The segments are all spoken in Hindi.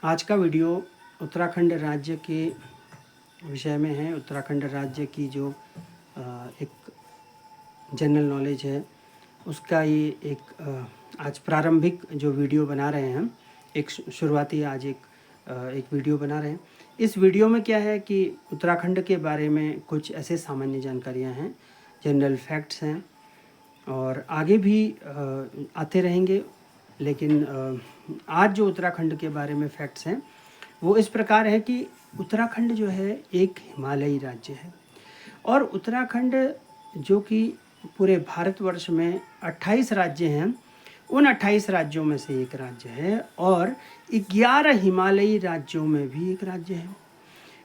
आज का वीडियो उत्तराखंड राज्य के विषय में है। उत्तराखंड राज्य की जो एक जनरल नॉलेज है उसका ये एक आज प्रारंभिक जो वीडियो बना रहे हैं हम, एक शुरुआती आज एक वीडियो बना रहे हैं। इस वीडियो में क्या है कि उत्तराखंड के बारे में कुछ ऐसे सामान्य जानकारियां हैं, जनरल फैक्ट्स हैं और आगे भी आते रहेंगे। लेकिन आज जो उत्तराखंड के बारे में फैक्ट्स हैं वो इस प्रकार है कि उत्तराखंड जो है एक हिमालयी राज्य है और उत्तराखंड जो कि पूरे भारतवर्ष में 28 राज्य हैं, उन 28 राज्यों में से एक राज्य है और 11 हिमालयी राज्यों में भी एक राज्य है।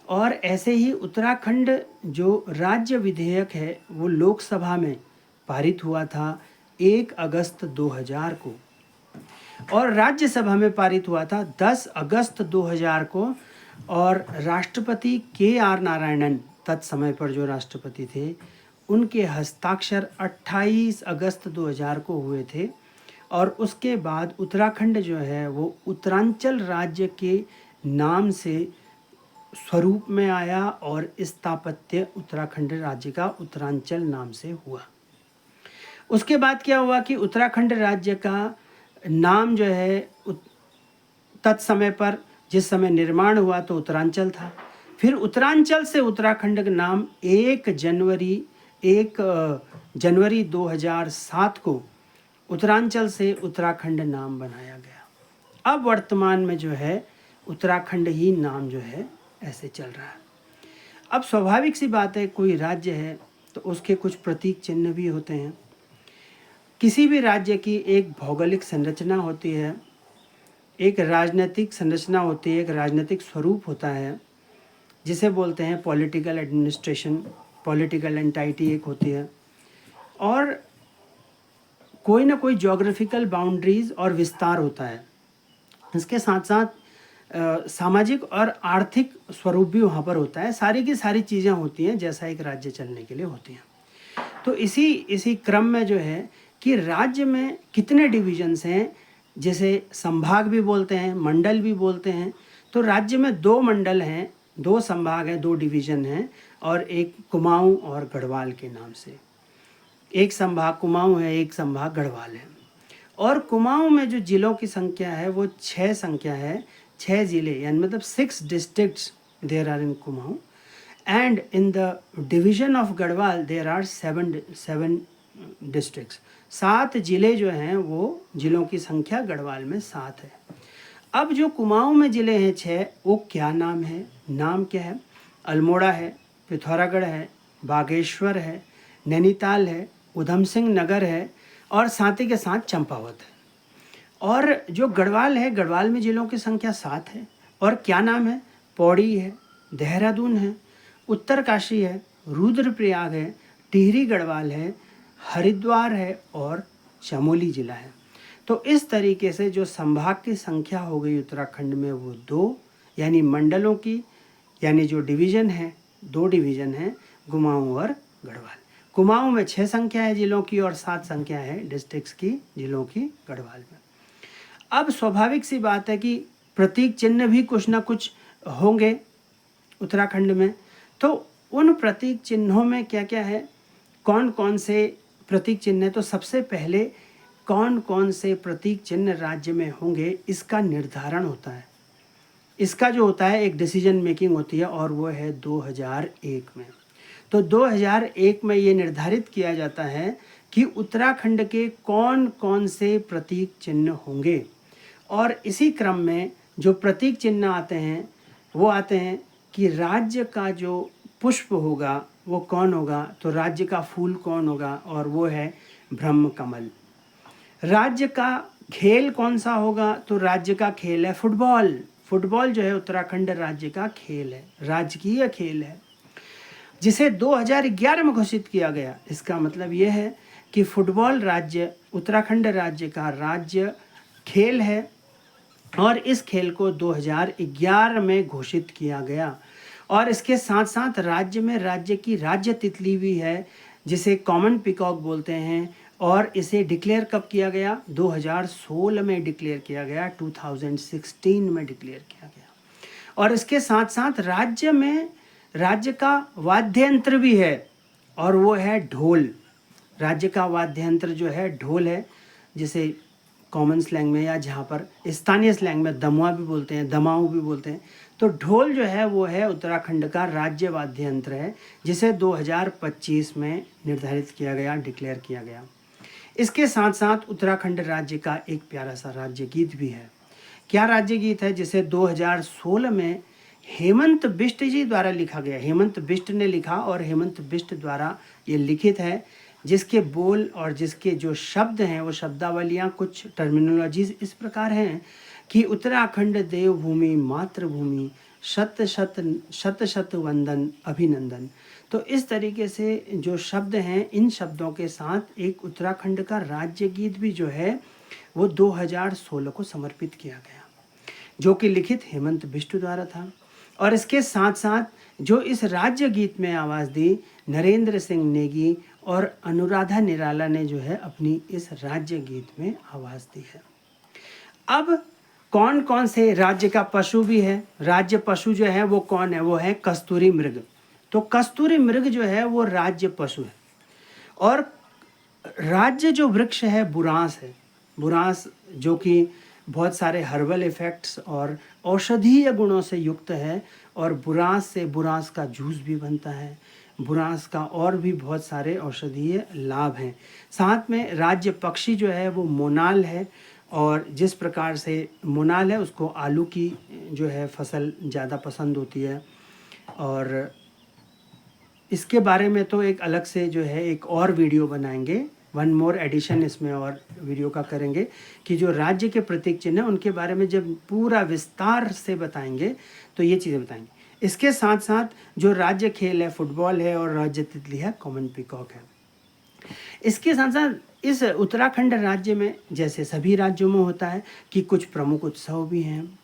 और ऐसे ही उत्तराखंड जो राज्य विधेयक है वो लोकसभा में पारित हुआ था 1 अगस्त 2000 को और राज्यसभा में पारित हुआ था 10 अगस्त 2000 को। और राष्ट्रपति KR नारायणन तत्समय पर जो राष्ट्रपति थे उनके हस्ताक्षर 28 अगस्त 2000 को हुए थे। और उसके बाद उत्तराखंड जो है वो उत्तरांचल राज्य के नाम से स्वरूप में आया और स्थापत्य उत्तराखंड राज्य का उत्तरांचल नाम से हुआ। उसके बाद क्या हुआ कि उत्तराखंड राज्य का नाम जो है तत्समय पर जिस समय निर्माण हुआ तो उत्तरांचल था। फिर उत्तरांचल से उत्तराखंड का नाम 1 जनवरी 2007 को उत्तरांचल से उत्तराखंड नाम बनाया गया। अब वर्तमान में जो है उत्तराखंड ही नाम जो है ऐसे चल रहा है। अब स्वाभाविक सी बात है, कोई राज्य है तो उसके कुछ प्रतीक चिन्ह भी होते हैं। किसी भी राज्य की एक भौगोलिक संरचना होती है, एक राजनीतिक संरचना होती है, एक राजनीतिक स्वरूप होता है जिसे बोलते हैं पॉलिटिकल एडमिनिस्ट्रेशन, पॉलिटिकल एंटाइटी एक होती है और कोई ना कोई ज्योग्राफिकल बाउंड्रीज और विस्तार होता है। इसके साथ साथ सामाजिक और आर्थिक स्वरूप भी वहाँ पर होता है। सारी की सारी चीज़ें होती हैं जैसा एक राज्य चलने के लिए होती हैं। तो इसी क्रम में जो है कि राज्य में कितने डिवीजन्स हैं, जैसे संभाग भी बोलते हैं, मंडल भी बोलते हैं। तो राज्य में 2 मंडल हैं, 2 संभाग हैं, 2 डिवीज़न हैं और एक कुमाऊं और गढ़वाल के नाम से। एक संभाग कुमाऊं है, एक संभाग गढ़वाल है। और कुमाऊं में जो जिलों की संख्या है वो 6 संख्या है, 6 ज़िले, यानी मतलब 6 districts there are in Kumaon and in the division of Garhwal there are 7 districts. 7 ज़िले जो हैं वो ज़िलों की संख्या गढ़वाल में 7 है। अब जो कुमाऊं में ज़िले हैं 6, वो क्या नाम है? नाम क्या है? अल्मोड़ा है, पिथौरागढ़ है, बागेश्वर है, नैनीताल है, उधम सिंह नगर है और साथ ही के साथ चंपावत है। और जो गढ़वाल है, गढ़वाल में ज़िलों की संख्या 7 है और क्या नाम है? पौड़ी है, देहरादून है, उत्तरकाशी है, रुद्रप्रयाग है, टिहरी गढ़वाल है, हरिद्वार है और चमोली ज़िला है। तो इस तरीके से जो संभाग की संख्या हो गई उत्तराखंड में वो 2, यानी मंडलों की, यानी जो डिवीज़न है 2 डिवीज़न हैं, कुमाऊं और गढ़वाल। कुमाऊं में 6 संख्या है जिलों की और 7 संख्या है डिस्ट्रिक्ट्स की, जिलों की गढ़वाल में। अब स्वाभाविक सी बात है कि प्रतीक चिन्ह भी कुछ ना कुछ होंगे उत्तराखंड में। तो उन प्रतीक चिन्हों में क्या क्या है, कौन कौन से प्रतीक चिन्ह है? तो सबसे पहले कौन कौन से प्रतीक चिन्ह राज्य में होंगे इसका निर्धारण होता है। इसका जो होता है एक डिसीजन मेकिंग होती है और वो है 2001 में। तो 2001 में ये निर्धारित किया जाता है कि उत्तराखंड के कौन कौन से प्रतीक चिन्ह होंगे। और इसी क्रम में जो प्रतीक चिन्ह आते हैं वो आते हैं कि राज्य का जो पुष्प होगा वो कौन होगा, तो राज्य का फूल कौन होगा, और वो है ब्रह्म कमल। राज्य का खेल कौन सा होगा, तो राज्य का खेल है फुटबॉल। फुटबॉल जो है उत्तराखंड राज्य का खेल है, राजकीय खेल है, जिसे 2011 में घोषित किया गया। इसका मतलब ये है कि फुटबॉल राज्य उत्तराखंड राज्य का राज्य खेल है और इस खेल को 2011 में घोषित किया गया। और इसके साथ साथ राज्य में राज्य की राज्य तितली भी है जिसे कॉमन पिकॉक बोलते हैं और इसे डिक्लेयर कब किया गया? 2016 में डिक्लेयर किया गया, 2016 में डिक्लेयर किया गया। और इसके साथ साथ राज्य में राज्य का वाद्य यंत्र भी है, और वो है ढोल। राज्य का वाद्य यंत्र जो है ढोल है, जिसे कॉमन स्लैंग में या जहाँ पर स्थानीय स्लैंग में दमुआ भी बोलते हैं, दमाऊ भी बोलते हैं। तो ढोल जो है वो है उत्तराखंड का राज्य वाद्य यंत्र है, जिसे 2025 में निर्धारित किया गया, डिक्लेयर किया गया। इसके साथ साथ उत्तराखंड राज्य का एक प्यारा सा राज्य गीत भी है। क्या राज्य गीत है? जिसे 2016 में हेमंत बिष्ट जी द्वारा लिखा गया। हेमंत बिष्ट ने लिखा और हेमंत बिष्ट द्वारा ये लिखित है, जिसके बोल और जिसके जो शब्द हैं वो शब्दावलियाँ, कुछ टर्मिनोलॉजीज इस प्रकार हैं कि उत्तराखंड देवभूमि मातृभूमि, शत शत शत शत वंदन अभिनंदन। तो इस तरीके से जो शब्द हैं, इन शब्दों के साथ एक उत्तराखंड का राज्य गीत भी जो है वो 2016 को समर्पित किया गया, जो कि लिखित हेमंत बिष्ट द्वारा था। और इसके साथ साथ जो इस राज्य गीत में आवाज़ दी, नरेंद्र सिंह नेगी और अनुराधा निराला ने जो है अपनी इस राज्य गीत में आवाज़ दी है। अब कौन कौन से राज्य का पशु भी है? राज्य पशु जो है वो कौन है? वो है कस्तूरी मृग। तो कस्तूरी मृग जो है वो राज्य पशु है। और राज्य जो वृक्ष है बुरांस है। बुरांस जो कि बहुत सारे हर्बल इफ़ेक्ट्स और औषधीय गुणों से युक्त है, और बुरांस से बुरांस का जूस भी बनता है। बुरांस का और भी बहुत सारे औषधीय लाभ हैं। साथ में राज्य पक्षी जो है वो मोनाल है, और जिस प्रकार से मोनाल है उसको आलू की जो है फसल ज़्यादा पसंद होती है। और इसके बारे में तो एक अलग से जो है एक और वीडियो बनाएंगे, वन मोर एडिशन इसमें और वीडियो का करेंगे कि जो राज्य के प्रतीक चिन्ह है उनके बारे में जब पूरा विस्तार से बताएंगे तो ये चीज़ें बताएंगे। इसके साथ साथ जो राज्य खेल है फुटबॉल है, और राज्य तितली है कॉमन पीकॉक है। इसके साथ साथ इस उत्तराखंड राज्य में जैसे सभी राज्यों में होता है कि कुछ प्रमुख उत्सव भी हैं,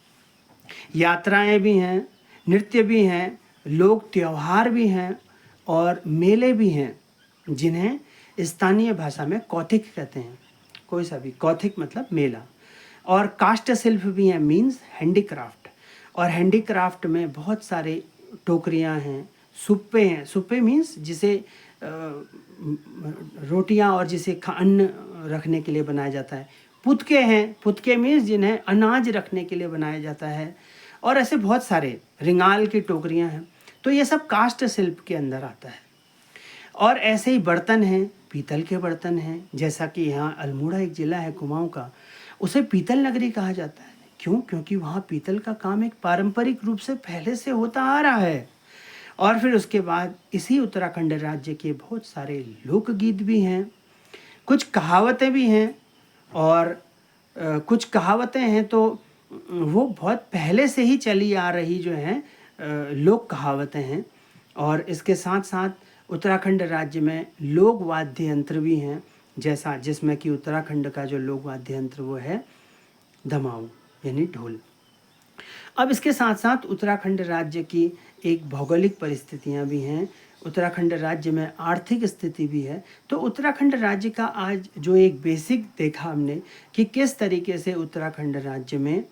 यात्राएं भी हैं, नृत्य भी हैं, लोक त्यौहार भी हैं और मेले भी हैं, जिन्हें स्थानीय भाषा में कौथिक कहते हैं। कोई सा भी कौथिक मतलब मेला। और काष्ठ शिल्प भी हैं, मीन्स हैंडीक्राफ्ट। और हैंडीक्राफ्ट में बहुत सारे टोकरियां हैं, सुप्पे हैं। सुप्पे मीन्स जिसे रोटियां और जिसे अन्न रखने के लिए बनाया जाता है। पुतके हैं, पुतके मीन्स जिन्हें अनाज रखने के लिए बनाया जाता है। और ऐसे बहुत सारे रिंगाल की टोकरियां हैं। तो ये सब काष्ठ शिल्प के अंदर आता है। और ऐसे ही बर्तन हैं, पीतल के बर्तन हैं, जैसा कि यहाँ अल्मोड़ा एक ज़िला है कुमाऊं का, उसे पीतल नगरी कहा जाता है। क्यों? क्योंकि वहाँ पीतल का काम एक पारंपरिक रूप से पहले से होता आ रहा है। और फिर उसके बाद इसी उत्तराखंड राज्य के बहुत सारे लोकगीत भी हैं, कुछ कहावतें भी हैं। और कुछ कहावतें हैं तो वो बहुत पहले से ही चली आ रही जो हैं लोक कहावतें हैं। और इसके साथ साथ उत्तराखंड राज्य में लोक वाद्य यंत्र भी हैं, जैसा जिसमें कि उत्तराखंड का जो लोक वाद्य यंत्र वो है दमाऊ यानी ढोल। अब इसके साथ साथ उत्तराखंड राज्य की एक भौगोलिक परिस्थितियां भी हैं। उत्तराखंड राज्य में आर्थिक स्थिति भी है। तो उत्तराखंड राज्य का आज जो एक बेसिक देखा हमने कि किस तरीके से उत्तराखंड राज्य में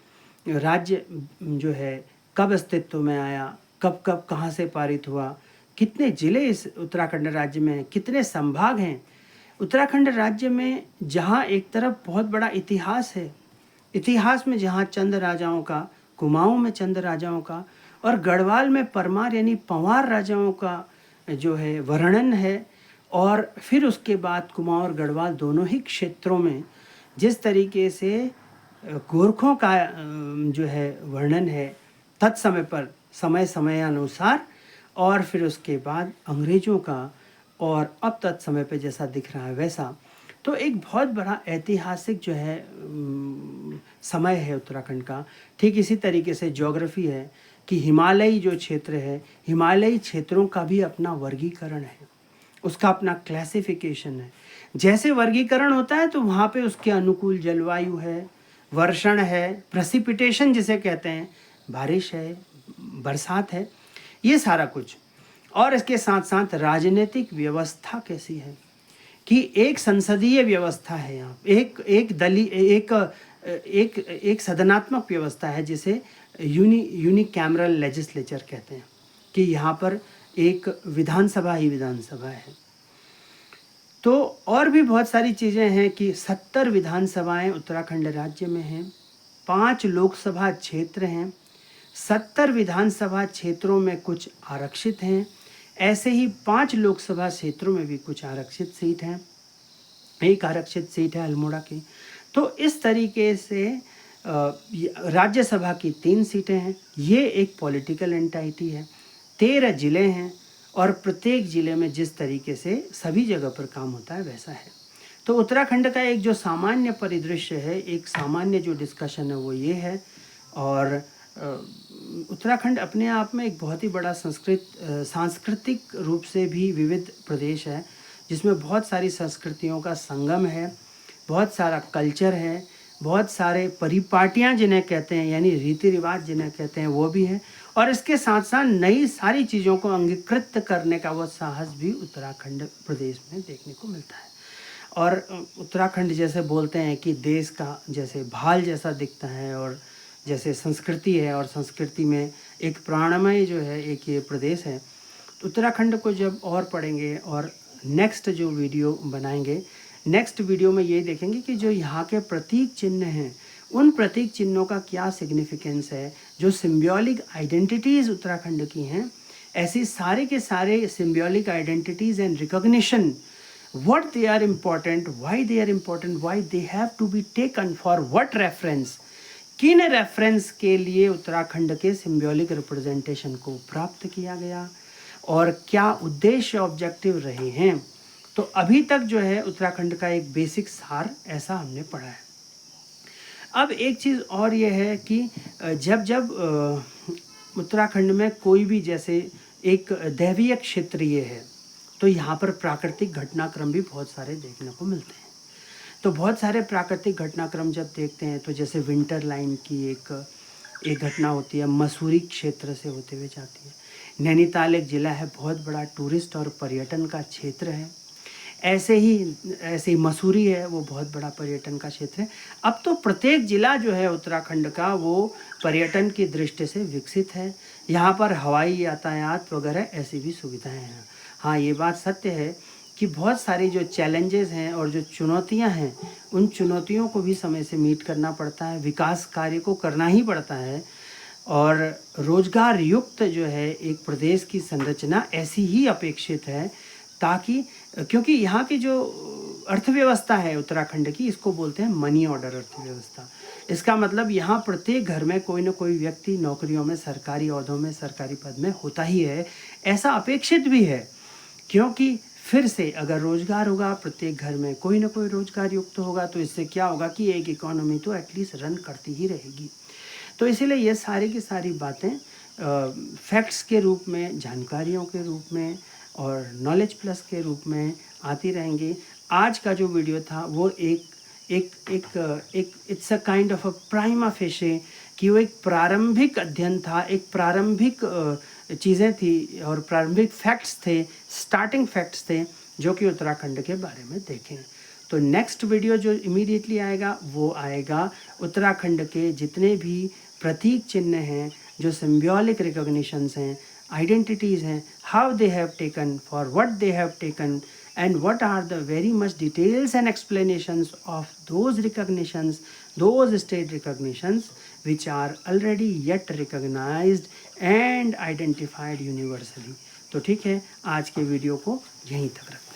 राज्य जो है कब अस्तित्व में आया, कब कब कहाँ से पारित हुआ, कितने ज़िले इस उत्तराखंड राज्य में हैं, कितने संभाग हैं। उत्तराखंड राज्य में जहाँ एक तरफ बहुत बड़ा इतिहास है, इतिहास में जहाँ चंद राजाओं का, कुमाऊं में चंद राजाओं का और गढ़वाल में परमार यानी पंवार राजाओं का जो है वर्णन है। और फिर उसके बाद कुमाऊं और गढ़वाल दोनों ही क्षेत्रों में जिस तरीके से गोरखों का जो है वर्णन है तत्समय पर समय समयानुसार, और फिर उसके बाद अंग्रेज़ों का, और अब तत्समय पे जैसा दिख रहा है वैसा। तो एक बहुत बड़ा ऐतिहासिक जो है समय है उत्तराखंड का। ठीक इसी तरीके से ज्योग्राफी है कि हिमालयी जो क्षेत्र है, हिमालयी क्षेत्रों का भी अपना वर्गीकरण है, उसका अपना क्लासिफिकेशन है। जैसे वर्गीकरण होता है तो वहाँ पे उसके अनुकूल जलवायु है, वर्षण है, प्रेसिपिटेशन जिसे कहते हैं, बारिश है, बरसात है, ये सारा कुछ। और इसके साथ साथ राजनीतिक व्यवस्था कैसी है कि एक संसदीय व्यवस्था है यहाँ, एक सदनात्मक व्यवस्था है जिसे यूनिकैमरल लेजिस्लेचर कहते हैं, कि यहाँ पर एक विधानसभा ही विधानसभा है। तो और भी बहुत सारी चीज़ें हैं कि 70 विधानसभाएं उत्तराखंड राज्य में हैं, 5 लोकसभा क्षेत्र हैं, 70 विधानसभा क्षेत्रों में कुछ आरक्षित हैं, ऐसे ही 5 लोकसभा क्षेत्रों में भी कुछ आरक्षित सीट हैं, एक आरक्षित सीट है अल्मोड़ा की। तो इस तरीके से राज्यसभा की 3 सीटें हैं। ये एक पॉलिटिकल एंटाइटी है। 13 ज़िले हैं और प्रत्येक ज़िले में जिस तरीके से सभी जगह पर काम होता है वैसा है। तो उत्तराखंड का एक जो सामान्य परिदृश्य है, एक सामान्य जो डिस्कशन है वो ये है। और उत्तराखंड अपने आप में एक बहुत ही बड़ा सांस्कृतिक रूप से भी विविध प्रदेश है, जिसमें बहुत सारी संस्कृतियों का संगम है, बहुत सारा कल्चर है, बहुत सारे परिपाटियाँ जिन्हें कहते हैं, यानी रीति रिवाज जिन्हें कहते हैं, वो भी है। और इसके साथ साथ नई सारी चीज़ों को अंगीकृत करने का वो साहस भी उत्तराखंड प्रदेश में देखने को मिलता है। और उत्तराखंड जैसे बोलते हैं कि देश का जैसे भाल जैसा दिखता है, और जैसे संस्कृति है, और संस्कृति में एक प्राणमय जो है एक ये प्रदेश है। तो उत्तराखंड को जब और पढ़ेंगे और नेक्स्ट जो वीडियो बनाएंगे, नेक्स्ट वीडियो में ये देखेंगे कि जो यहाँ के प्रतीक चिन्ह हैं, उन प्रतीक चिन्हों का क्या सिग्निफिकेंस है, जो सिम्बॉलिक आइडेंटिटीज़ उत्तराखंड की हैं, ऐसी सारे के सारे symbolic identities and recognition, what they are important, why they are important, why they have to be taken for what reference, किन रेफरेंस के लिए उत्तराखंड के सिम्बॉलिक रिप्रेजेंटेशन को प्राप्त किया गया और क्या उद्देश्य ऑब्जेक्टिव रहे हैं। तो अभी तक जो है उत्तराखंड का एक बेसिक सार ऐसा हमने पढ़ा है। अब एक चीज़ और ये है कि जब उत्तराखंड में कोई भी जैसे एक दैवीय क्षेत्रीय है, तो यहाँ पर प्राकृतिक घटनाक्रम भी बहुत सारे देखने को मिलते हैं। तो बहुत सारे प्राकृतिक घटनाक्रम जब देखते हैं, तो जैसे विंटर लाइन की एक घटना होती है, मसूरी क्षेत्र से होते हुए जाती है। नैनीताल एक ज़िला है, बहुत बड़ा टूरिस्ट और पर्यटन का क्षेत्र है। ऐसे ही मसूरी है, वो बहुत बड़ा पर्यटन का क्षेत्र है। अब तो प्रत्येक ज़िला जो है उत्तराखंड का वो पर्यटन की दृष्टि से विकसित है। यहाँ पर हवाई यातायात वगैरह ऐसी भी सुविधाएं हैं। हाँ, ये बात सत्य है कि बहुत सारी जो चैलेंजेस हैं और जो चुनौतियाँ हैं, उन चुनौतियों को भी समय से मीट करना पड़ता है, विकास कार्य को करना ही पड़ता है। और रोजगार युक्त जो है एक प्रदेश की संरचना ऐसी ही अपेक्षित है, ताकि क्योंकि यहाँ की जो अर्थव्यवस्था है उत्तराखंड की, इसको बोलते हैं मनी ऑर्डर अर्थव्यवस्था। इसका मतलब यहाँ प्रत्येक घर में कोई ना कोई व्यक्ति नौकरियों में, सरकारी ओहदों में, सरकारी पद में होता ही है। ऐसा अपेक्षित भी है, क्योंकि फिर से अगर रोजगार होगा, प्रत्येक घर में कोई ना कोई रोजगार युक्त होगा, तो इससे क्या होगा कि एक इकोनॉमी तो एटलीस्ट रन करती ही रहेगी। तो इसीलिए ये सारी की सारी बातें फैक्ट्स के रूप में, जानकारियों के रूप में और नॉलेज प्लस के रूप में आती रहेंगी। आज का जो वीडियो था वो एक it's a kind of a prima facie, कि वो एक प्रारंभिक अध्ययन था, एक प्रारंभिक चीज़ें थी और प्रारंभिक फैक्ट्स थे, स्टार्टिंग फैक्ट्स थे, जो कि उत्तराखंड के बारे में देखें। तो नेक्स्ट वीडियो जो इमीडिएटली आएगा वो आएगा उत्तराखंड के जितने भी प्रतीक चिन्ह हैं, जो सिम्बॉलिक रिकॉग्निशंस हैं, आइडेंटिटीज़ हैं, how they have taken, for what they have taken, and what are the very much details and explanations of those recognitions, those state recognitions which are already yet recognized and identified universally। तो ठीक है, आज के वीडियो को यहीं तक रखते हैं।